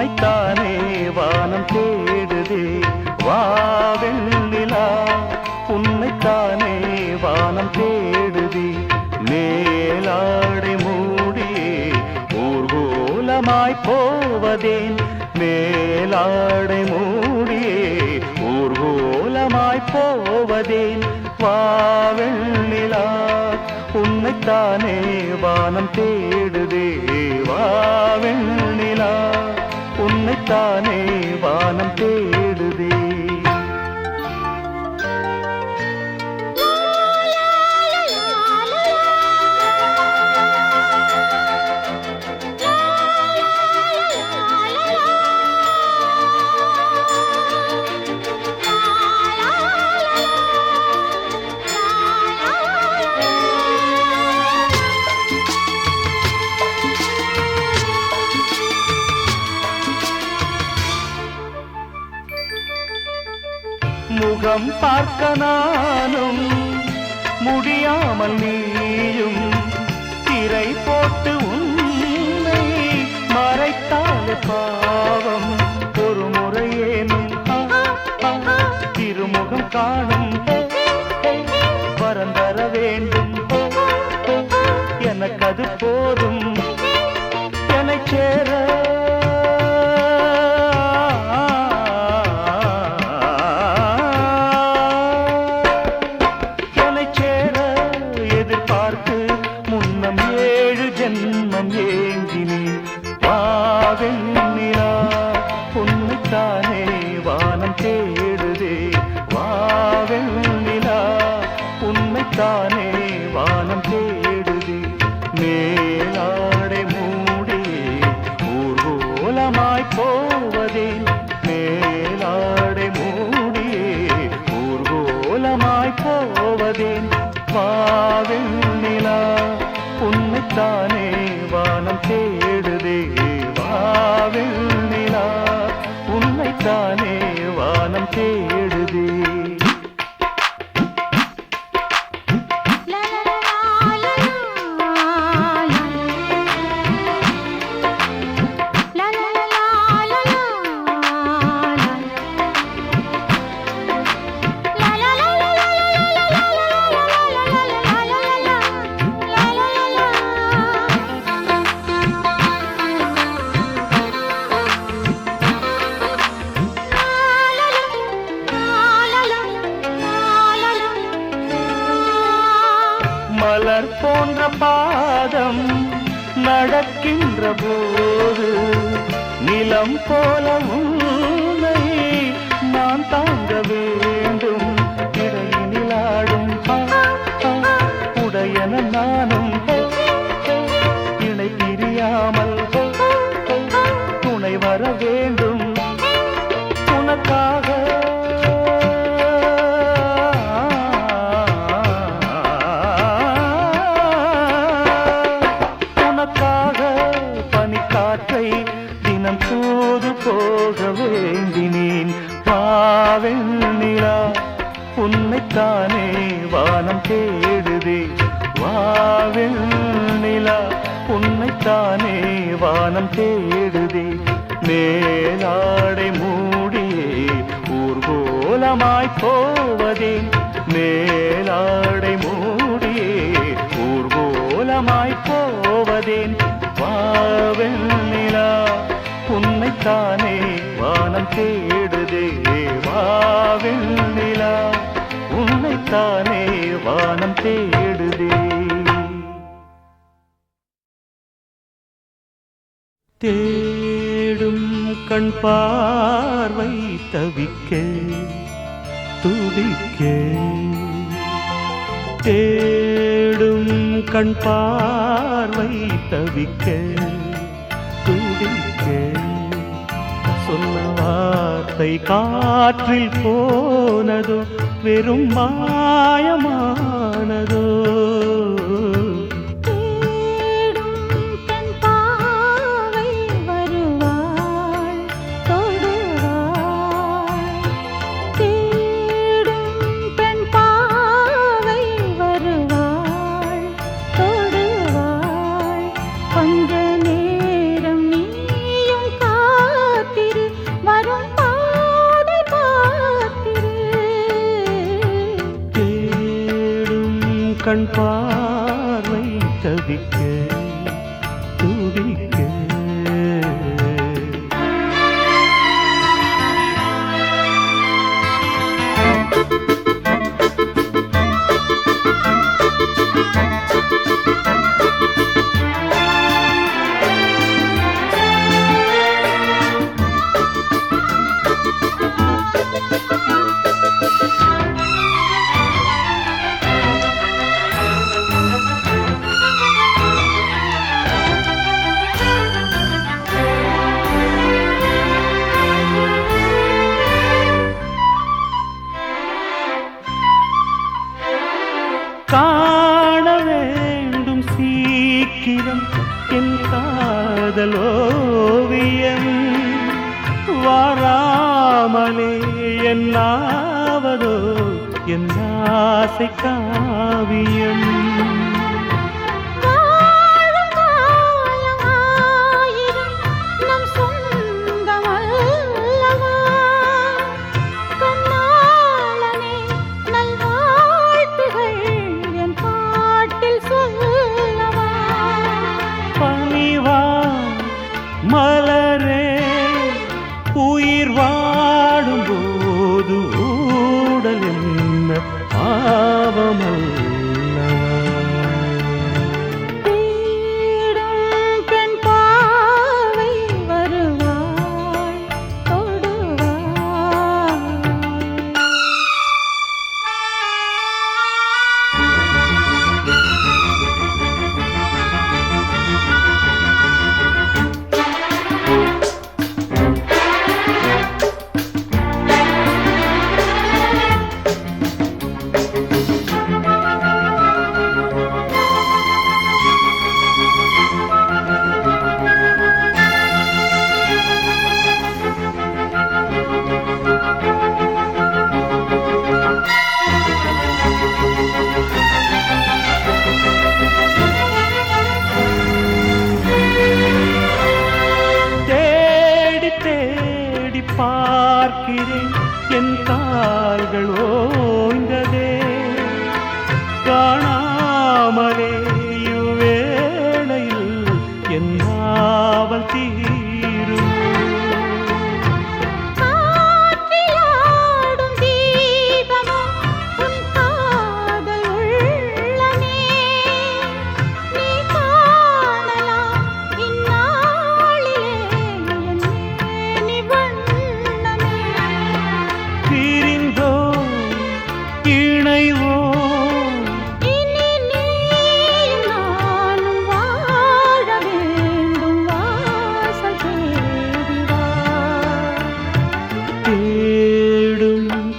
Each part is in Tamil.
உன்னைத்தானே வானம் தேடுதே வாவெண்ணிலா உன்னைத்தானே வானம் தேடுதே மேலாடை மூடியே ஊர்கோலமாய் போவதேன் மேலாடை மூடியே ஊர்கோலமாய் போவதேன் வாவெண்ணிலா உன்னைத்தானே வானம் தேடுதே வாவெண்ணிலா உன்னைத்தானே வானம் தேடுதே முகம் பார்க்க நானும் முடியாமல் நீயும் திரை போட்டு உன்னை மறைத்தாலே பாவம் ஒரு முறையேனும் திருமுகம் காணும் வரந்தர வேண்டும் எனக்கு அது போதும் என்னை சேர வாவெண்ணிலா உன்னைத்தானே வானம் தேடுதே வாவெண்ணிலா உன்னைத்தானே வானம் தேடுதே மேலாடை மூடியே ஊர்கோலமாய் போவதே மேலாடை மூடியே ஊர்கோலமாய் போவதே வாவெண்ணிலா உன்னைத்தானே வானம் தேடுதே வாவெண்ணிலா உன்னைத்தானே வானம் தேடுதே மலர் போன்ற பாதம் நடக்கின்ற போது நிலம் போல உன்னை நான் தாங்க வேண்டும் இடையினிலாடும் உடையன நானும் இணை பிரியாமல் துணை வர வேண்டும் உனக்காக தினம் தூது போக வேண்டினேன் வாவெண்ணிலா உன்னைத்தானே வானம் தேடுதே வாவெண்ணிலா உன்னைத்தானே வானம் தேடுதே மேலாடை மூடியே ஊர்கோலமாய் போவதே மேலாடை மூடியே ஊர்கோலமாய் போவதேன் வாவெண்ணிலா உன்னைத்தானே வானம் தேடுதே வாவெண்ணிலா உன்னைத்தானே வானம் தேடுதே தேடும் கண் பார்வை தவிக்க துடிக்க தேடும் கண் பார்வை தவிக்க துடிக்க சொன்ன வார்த்தை காற்றில் போனதோ வெறும் மாயமானதோ கொஞ்ச நேரம் நீயும் கண் பார்வை தவிக்க துடிக்க காண வேண்டும் சீக்கிரம் என் காதலோவியம் வாராமலே என்னாவதோ என் ஆசை காவியம் மலரே உயிர் வாடும் போது ஊடல் என்ன பாவமல்லவா பெண் பாவை வருவாய் தொடுவாய் பார்க்கிறேன் என் கால்கள் ஓய்ந்ததே காணாமலே இவ்வேளையில் என் நாவல் தீரும்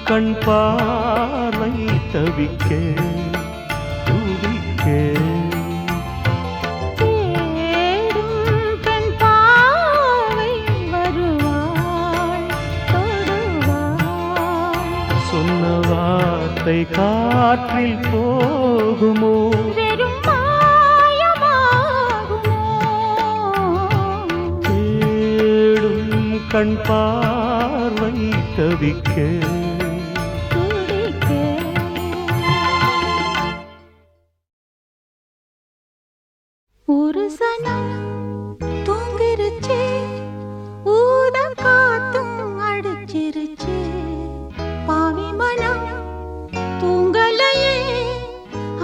கண் பார்வை தவிக்க துடிக்க கண் பாவை வருவாய் தொடுவாய் சொன்ன வார்த்தை காற்றில் போகுமோ வெறும் மாயமாகுமோ தேடும் கண் பார்வை தவிக்க ஒரு சனம் தூங்கிருச்சு ஊதம் காத்தும் அடிச்சிருச்சு பாவி மனம் தூங்கலையே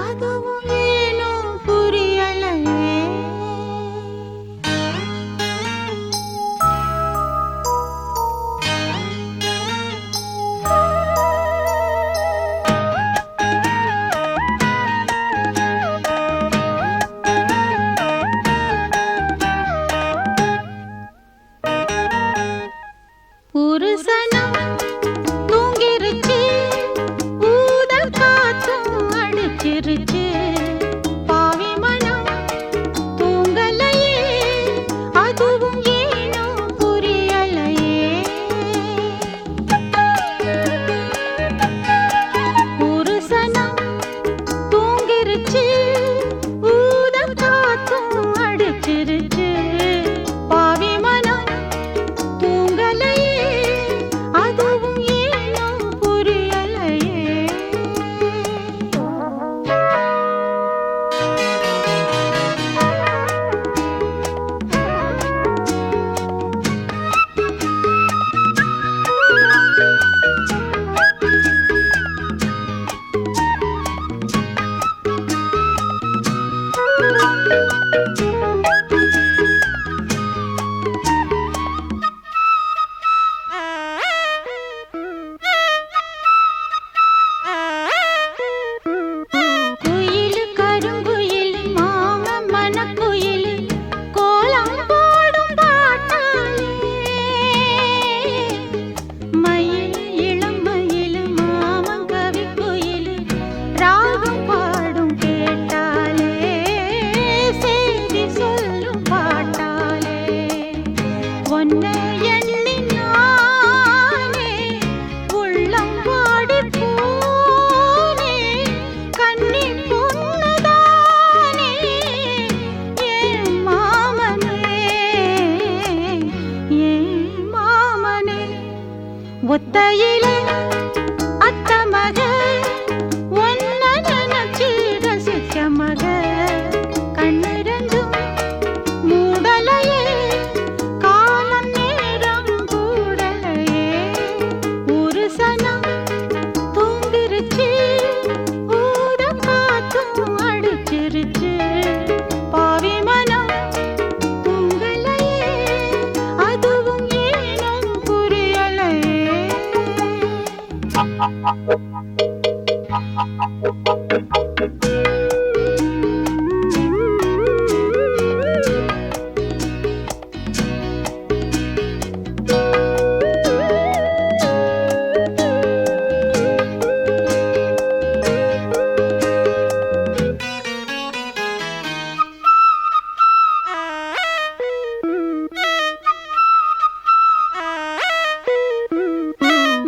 அதுவும் ஏனோ புரியலையே ஆ ஒத்தையிலே அத்த மக ஒன்ன நினைச்சு ரசிச்ச மக கண்ணிரண்டும் மூடலையே காலம் நேரம் கூடலையே ஒரு சனம் தூங்கிருச்சு ஊத காத்தும் அடிச்சிருச்சு பாவி மனம் தூங்கலையே அதுவும் ஏனும் புரியலையே.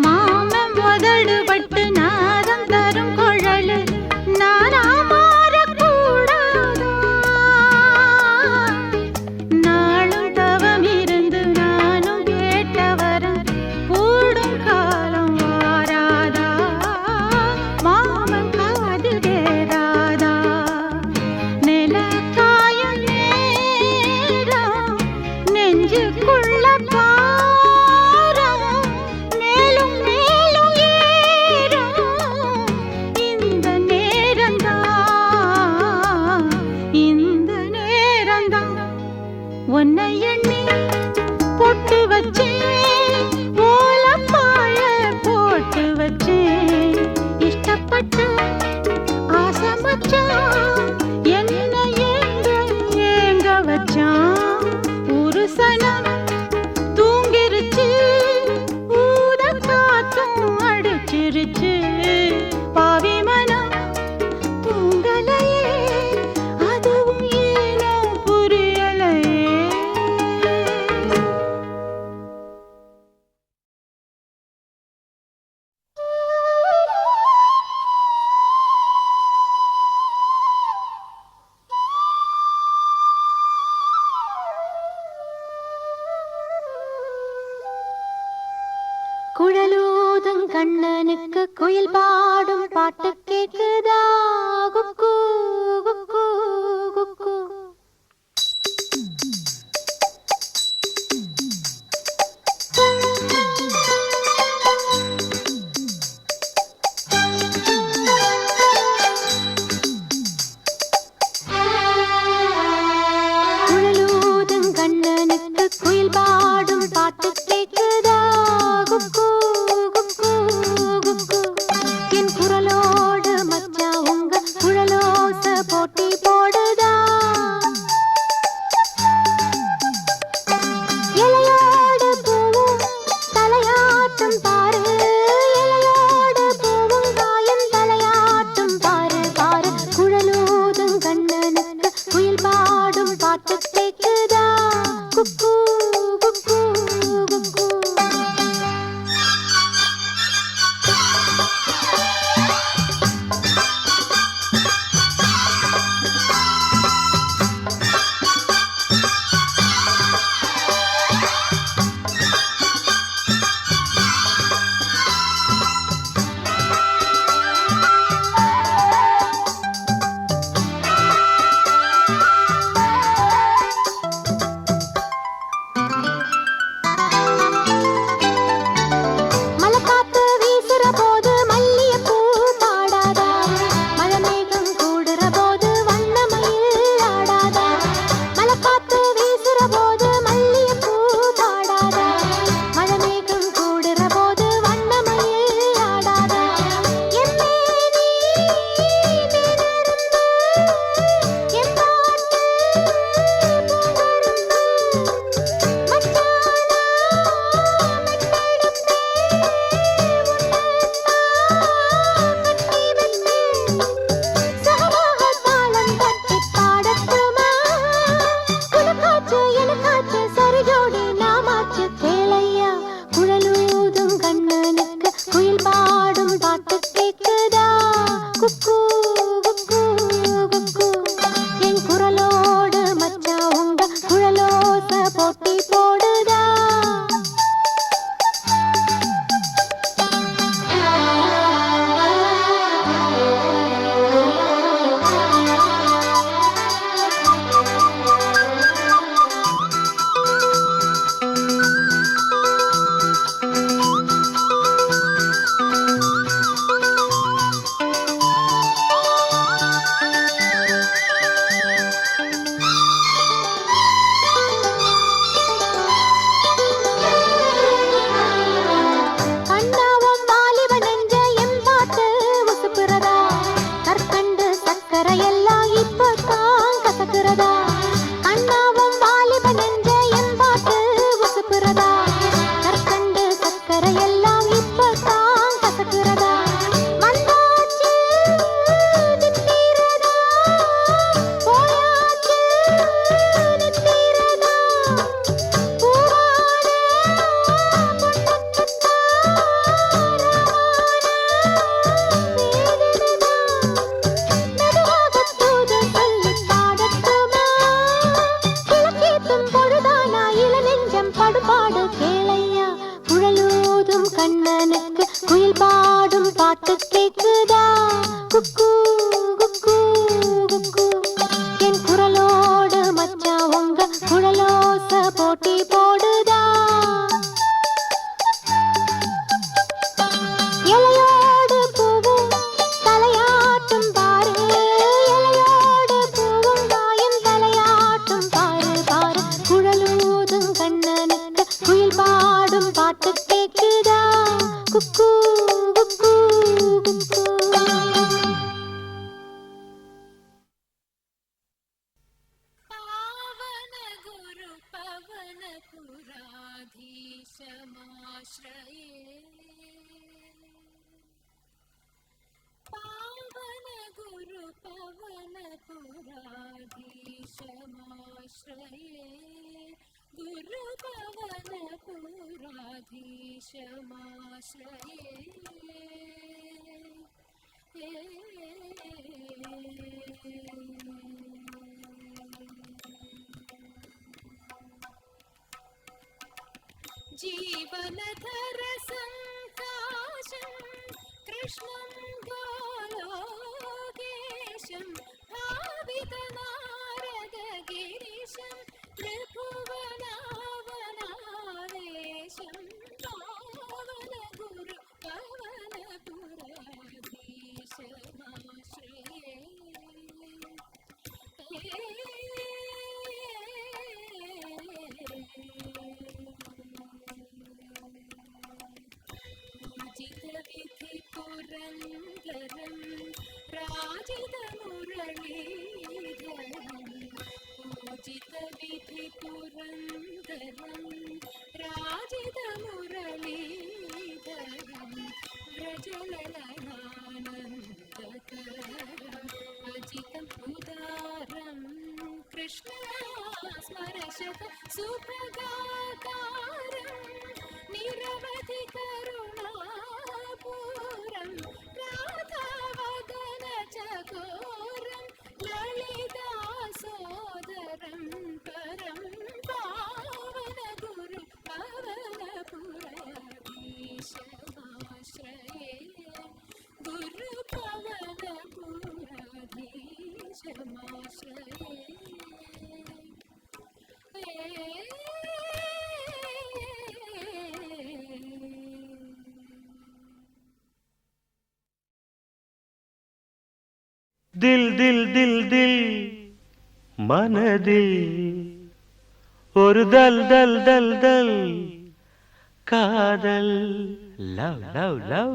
மாமன் முதடுபட்டு நாதம் தரும் குழலு நானா மாறக்கூடாதா? நாளும் தவம் இருந்து நானும் கேட்டவரம் கூடும் காலம் வாராதா? மாமன் காது கேடாதா? நிலக்காயும் நேரம் நெஞ்சுக்குள்ள பாரம் மேலும் மேலும் ஏறும் இந்த நேரம்தான் இந்த நேரம்தான் உன்னை எண்ணி பொட்டு வச்சேன் ஓலப்பாழ போட்டு வச்சேன் இஷ்டப்பட்டு ஆசை மச்சான் என்ன ஏங்க ஏங்க வச்சான் ஒரு சனம் தூங்கிருச்சு ஊத காத்தும் அடிச்சிருச்சு பாவி மனம் தூங்கலையே அதுவும் ஏனோ புரியலையே. குழலூதும் கண்ணனுக்கு குயில் பாடும் பாட்டு கேக்குதா குக்கு குக்கு குக்கு. குழலூதும் கண்ணனுக்கு குயில் பாடும் பாட்டு கேக்குதா குக்கு குக்கு குக்கு. என் குரலோடு மச்சா உங்க குழலோடு பாட்டு கேக்குதா குக்கு குக்கு குக்கு. पावन गुरु पवन पुराधीशमाश्रये पावन गुरु पवन पुराधीशमाश्रये गुरु पवन पुराधीशमाश्रये जीवनधर संकाशं कृष्णं गोलोकेशं भावितनारदगिरिशं त्रिभुवनावनावेशं पावन गुरु पवनपुराधीशमाश्रये पुरन्दरं राजितमुरलीधरं पूजितविधिपुरन्दरं राजितमुरलीधरं व्रजललनानन्दकरम् अजितम् उदारं कृष्ण स्मरशत सुभगाकारं निरवधि करुणापूरं राधावदन चकोरं ललितासोदरं परं पावन गुरु पवनपुराधीशमाश्रये गुरु पवनपुराधीशमाश्रये दिल दिल दिल दिल मनदिल ஒரு दल दल दल दल காதல் லவ் லவ் லவ்.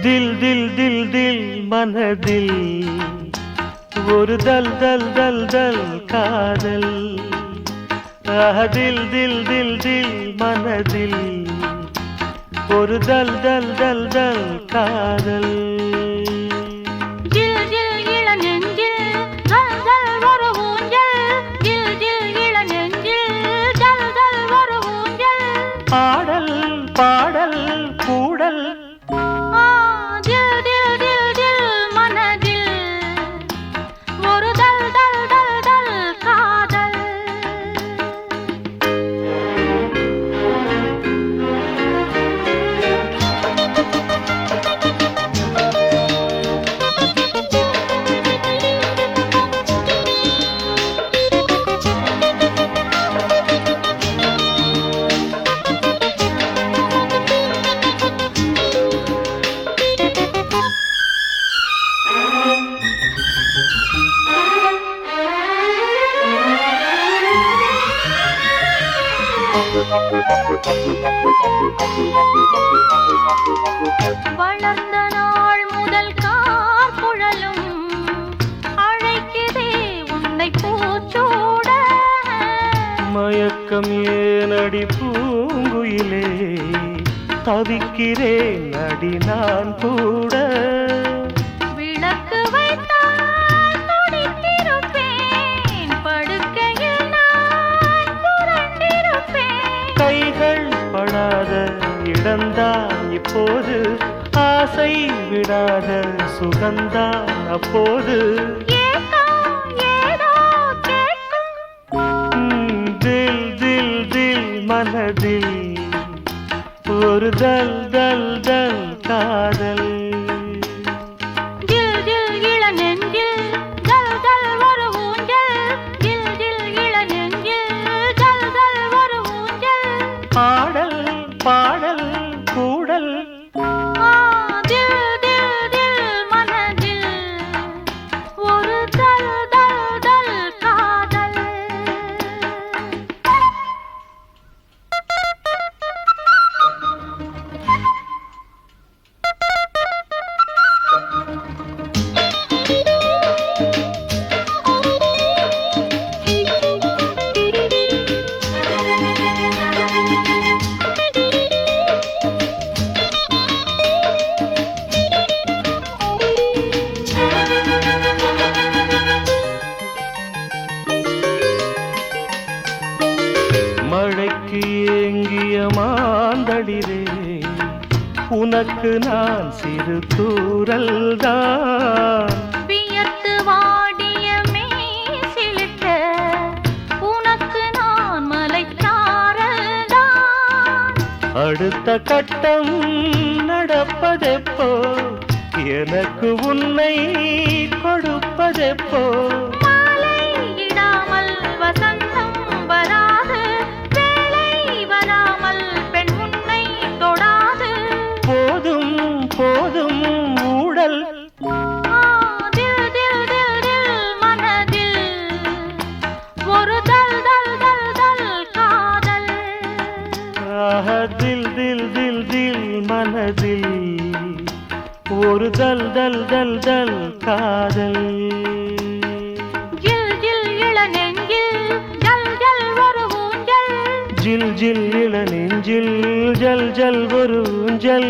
दिल दिल दिल दिल मनदिल ஒரு दल दल दल दल காதல். दिल दिल दिल दिल मनदिல் ஒரு दल दल दल दल காதல். ஜில் ஜில் இளநெஞ்சில் ஜல் ஜல் ஒரு ஊஞ்சல். ஜில் ஜில் இளநெஞ்சில் ஜல் ஜல் ஒரு ஊஞ்சல். ஆடல் பாடல் கூடல் தில் தில் தில் தில் மனதில் ஒரு தல் தல் தல் தல் காதல். வளர்ந்த நாள் முதல் கார்குழலும் அழைக்கிறே உன்னை பூச்சூட. மயக்கம் ஏனடி பூங்குயிலே தவிக்கிறேன் அடி நான் கூட. விளக்கு வைத்தால் துடித்திருப்பேன், படுக்கையில் நான் புரண்டிருப்பேன். கைகள் படாத இடந்தான் இப்போது, ஆசை விடாத சுகந்தான் அப்போது. தில் தில் தில் மனதில் ஒரு दल दल दल காதல் ஜில் ஜில் இளநெஞ்சில் ஜல் ஜல் ஒரு ஊஞ்சல் ஜில் ஜில் இளநெஞ்சில் ஜல் ஜல் ஒரு ஊஞ்சல் பாடல் பாடல் கூடல் தில் தில் தில் மனதில் ஒரு தல் தல் தல் காதல் மழைக்கு ஏங்கிய மாந்தளிரே உனக்கு நான் சிறு தூரல்தான் வியர்த்து வாடிய மேசிலிட்ட உனக்கு நான் மலைச்சாரல்தான் அடுத்த கட்டம் நடப்பதெப்போ எனக்கு உன்னை கொடுப்பதெப்போ மாலையிடாமல் வசந்தம் வராது வேளை வராமல் பெண் உன்னை தொடாது போதும் போதும் ஊடல் தில் தில் தில் தில் மனதில் ஒரு தல் தல் தல் தல் காதல் தில் தில் தில் தில் மனதில் ஒரு தல் தல் தல் தல் காதல் ஜில் ஜில் இளநெஞ்சில் ஜல் ஜல் ஒரு ஊஞ்சல் ஜில் ஜில் இளநெஞ்சில் ஜல் ஜல் ஒரு ஊஞ்சல்